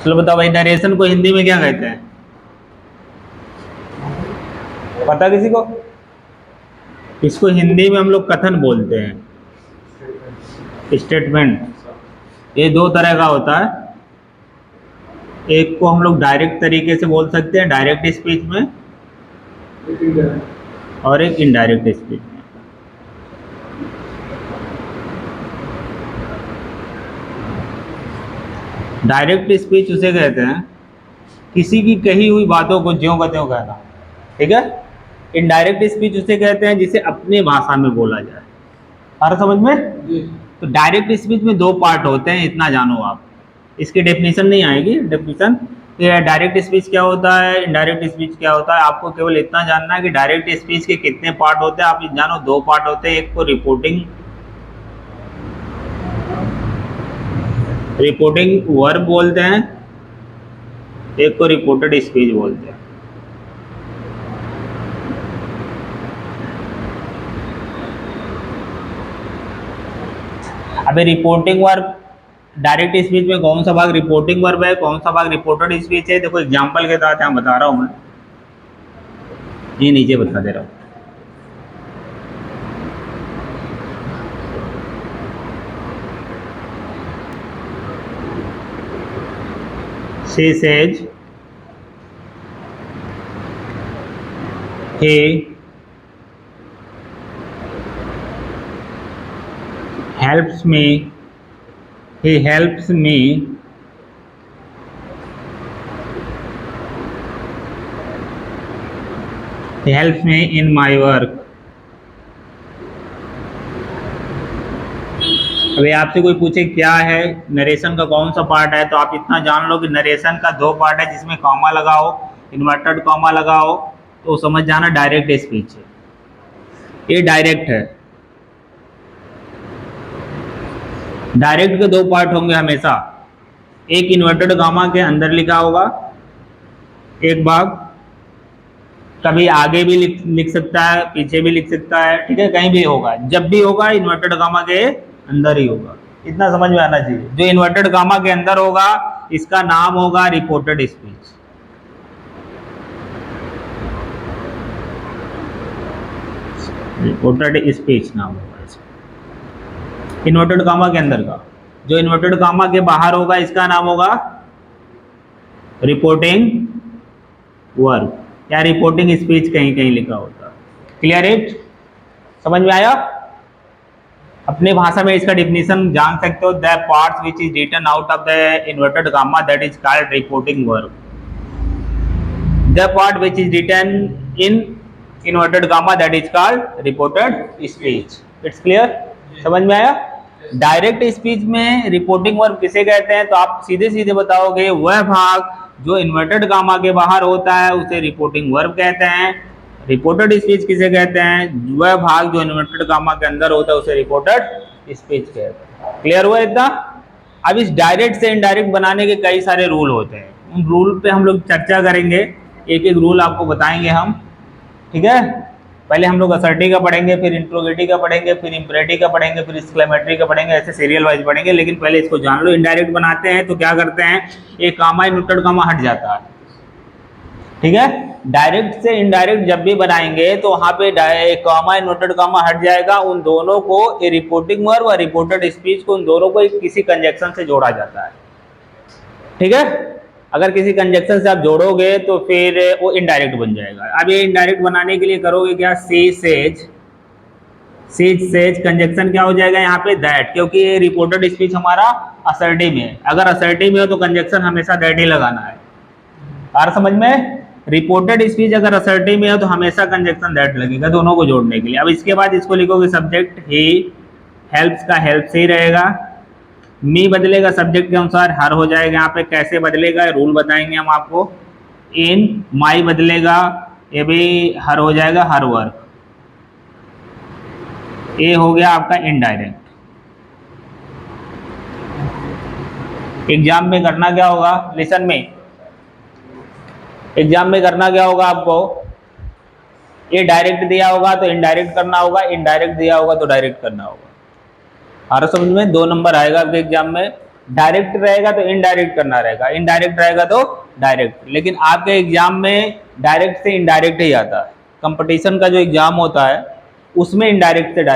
चलो बताओ भाई, नरेशन को हिंदी में क्या कहते हैं? पता किसी को? इसको हिंदी में हम लोग कथन बोलते हैं, स्टेटमेंट। ये दो तरह का होता है। एक को हम लोग डायरेक्ट तरीके से बोल सकते हैं, डायरेक्ट स्पीच में, और एक इनडायरेक्ट स्पीच में। डायरेक्ट स्पीच उसे कहते हैं किसी की कही हुई बातों को ज्यों का त्यों कहना, ठीक है। इनडायरेक्ट स्पीच उसे कहते हैं जिसे अपनी भाषा में बोला जाए। आ रहा समझ में? तो डायरेक्ट स्पीच में दो पार्ट होते हैं, इतना जानो आप। इसकी डेफिनेशन नहीं आएगी, डेफिनेशन डायरेक्ट स्पीच क्या होता है, इनडायरेक्ट स्पीच क्या होता है, आपको केवल इतना जानना है कि डायरेक्ट स्पीच के कितने पार्ट होते हैं। आप जानो दो पार्ट होते हैं, एक को रिपोर्टिंग वर्ब बोलते हैं, एक को रिपोर्टेड स्पीच बोलते हैं। अबे रिपोर्टिंग वर्ब डायरेक्ट स्पीच में कौन सा भाग रिपोर्टिंग वर्ब है, कौन सा भाग रिपोर्टेड स्पीच है? देखो एग्जांपल के तहत यहाँ बता रहा हूँ मैं, ये नीचे बता दे रहा हूँ। She says he helps me, he helps me he helps me in my work। अभी आपसे कोई पूछे क्या है नरेशन का कौन सा पार्ट है, तो आप इतना जान लो कि नरेशन का दो पार्ट है, जिसमें कॉमा लगाओ, इन्वर्टेड कॉमा लगाओ, तो समझ जाना डायरेक्ट स्पीच है। ये डायरेक्ट है। डायरेक्ट के दो पार्ट होंगे हमेशा, एक इन्वर्टेड कॉमा के अंदर लिखा होगा एक भाग, कभी आगे भी लिख सकता है, पीछे भी लिख सकता है, ठीक है, कहीं भी होगा, जब भी होगा इन्वर्टेड कॉमा के अंदर ही होगा। इतना समझ में आना चाहिए। जो इन्वर्टेड कॉमा के अंदर होगा इसका नाम होगा रिपोर्टेड स्पीच। रिपोर्टेड स्पीच नाम होगा इसका, इन्वर्टेड कॉमा के अंदर का। जो इन्वर्टेड कॉमा के बाहर होगा इसका नाम होगा रिपोर्टिंग वर्ब या रिपोर्टिंग स्पीच, कहीं कहीं लिखा होता। Clear it? समझ में आया? अपने भाषा में इसका डिफिनेशन जान सकते हो, the parts which is written out of the inverted comma that is called reporting verb. The part which is written in inverted comma that is called reported speech. It's clear? समझ में आया? Direct speech में reporting verb किसे कहते हैं, तो आप सीधे सीधे बताओगे वह भाग जो इन्वर्टेड कॉमा के बाहर होता है उसे रिपोर्टिंग वर्ब कहते हैं। रिपोर्टेड स्पीच किसे कहते हैं? वह भाग जो इन्वर्टेड कॉमा के अंदर होता है उसे रिपोर्टेड स्पीच कहते हैं। क्लियर हुआ इतना? अब इस डायरेक्ट से इनडायरेक्ट बनाने के कई सारे रूल होते हैं, उन रूल पे हम लोग चर्चा करेंगे, एक एक रूल आपको बताएंगे हम, ठीक है। पहले हम लोग असर्टिव का पढ़ेंगे, फिर इंट्रोगेटिव का पढ़ेंगे, फिर इंपरेटिव का पढ़ेंगे, फिर एक्सक्लेमेटरी का पढ़ेंगे, ऐसे सीरियल वाइज पढ़ेंगे। लेकिन पहले इसको जान लो, इनडायरेक्ट बनाते हैं तो क्या करते हैं, एक कॉमा इन्वर्टेड कॉमा हट जाता है, ठीक है। डायरेक्ट से इनडायरेक्ट जब भी बनाएंगे तो वहां पे कॉमा इन्वर्टेड कॉमा हट जाएगा, उन दोनों को रिपोर्टिंग वर्ब और रिपोर्टेड स्पीच को, उन दोनों को किसी कंजक्शन से जोड़ा जाता है, ठीक है। अगर किसी कंजक्शन से आप जोड़ोगे तो फिर वो इनडायरेक्ट बन जाएगा। अब ये इनडायरेक्ट बनाने के लिए करोगे क्या, she says, she says conjunction क्या हो जाएगा यहाँ पे, दैट, क्योंकि ये रिपोर्टेड स्पीच हमारा असर्टिव में है। अगर असर्टिव में हो तो कंजक्शन हमेशा दैट ही लगाना है। और समझ में? रिपोर्टेड स्पीच अगर असर्टिव में हो तो हमेशा कंजक्शन दैट लगेगा दोनों को जोड़ने के लिए। अब इसके बाद इसको लिखोगे सब्जेक्ट ही, हेल्प्स का हेल्प से ही रहेगा, मी बदलेगा सब्जेक्ट के अनुसार, हर हो जाएगा यहाँ पे। कैसे बदलेगा रूल बताएंगे हम आपको। इन माई बदलेगा, ये भी हर हो जाएगा, हर वर्क। ये हो गया आपका इनडायरेक्ट। एग्जाम में करना क्या होगा, लेसन में एग्जाम में करना क्या होगा आपको, ये डायरेक्ट दिया होगा तो इनडायरेक्ट करना होगा, इनडायरेक्ट दिया होगा तो डायरेक्ट करना होगा। और समझ में 2 नंबर आएगा आपके एग्जाम में। डायरेक्ट रहेगा तो इनडायरेक्ट करना रहेगा, इनडायरेक्ट रहेगा तो डायरेक्ट। लेकिन आपके एग्जाम में डायरेक्ट से इनडायरेक्ट ही आता है। कंपटीशन का जो एग्जाम होता है उसमें इनडायरेक्ट से डायरेक्ट